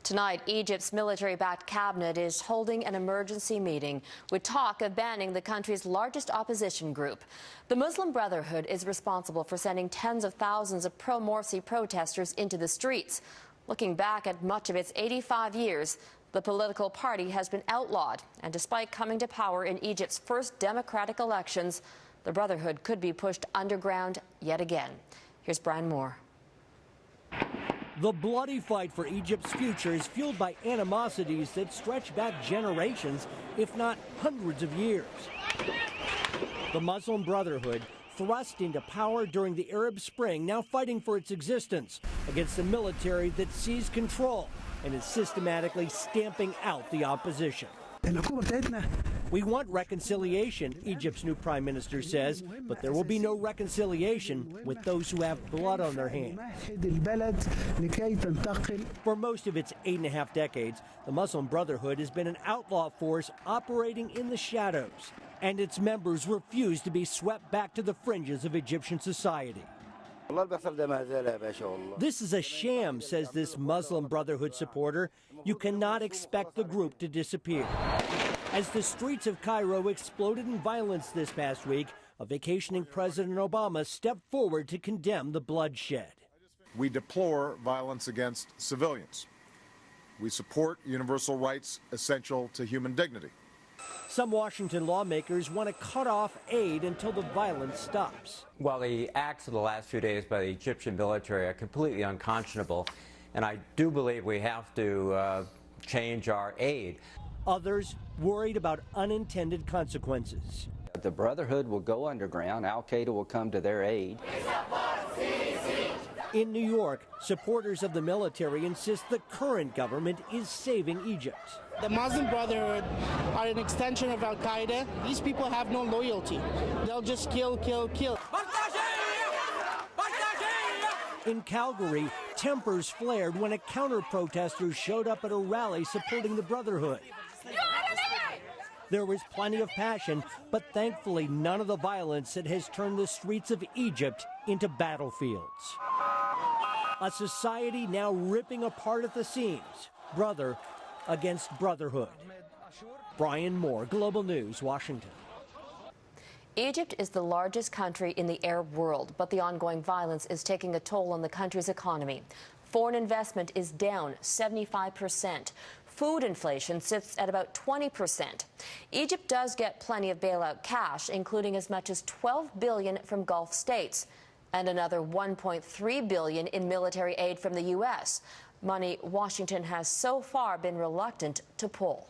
Tonight, Egypt's military-backed cabinet is holding an emergency meeting with talk of banning the country's largest opposition group. The Muslim Brotherhood is responsible for sending tens of thousands of pro-Morsi protesters into the streets. Looking back at much of its 85 years, the political party has been outlawed, and despite coming to power in Egypt's first democratic elections, the Brotherhood could be pushed underground yet again. Here's Brian Moore. The bloody fight for Egypt's future is fueled by animosities that stretch back generations, if not hundreds of years. The Muslim Brotherhood, thrust into power during the Arab Spring, now fighting for its existence against a military that seized control and is systematically stamping out the opposition. We want reconciliation, Egypt's new prime minister says, but there will be no reconciliation with those who have blood on their hands. For most of its 8.5 decades, the Muslim Brotherhood has been an outlaw force operating in the shadows, and its members refuse to be swept back to the fringes of Egyptian society. This is a sham, says this Muslim Brotherhood supporter. You cannot expect the group to disappear. As the streets of Cairo exploded in violence this past week, a vacationing President Obama stepped forward to condemn the bloodshed. We deplore violence against civilians. We support universal rights essential to human dignity. Some Washington lawmakers want to cut off aid until the violence stops. Well, the acts of the last few days by the Egyptian military are completely unconscionable, and I do believe we have to change our aid. Others worried about unintended consequences. The Brotherhood will go underground. Al-Qaeda will come to their aid. In New York, supporters of the military insist the current government is saving Egypt. The Muslim Brotherhood are an extension of Al-Qaeda. These people have no loyalty. They'll just kill, kill, kill. In Calgary, tempers flared when a counter-protester showed up at a rally supporting the Brotherhood. There was plenty of passion, but thankfully none of the violence that has turned the streets of Egypt into battlefields. A society now ripping apart at the seams, brother against brotherhood. Brian Moore, Global News, Washington. Egypt is the largest country in the Arab world, but the ongoing violence is taking a toll on the country's economy. Foreign investment is down 75%. Food inflation sits at about 20%. Egypt does get plenty of bailout cash, including as much as $12 billion from Gulf states and another $1.3 billion in military aid from the U.S., money Washington has so far been reluctant to pull.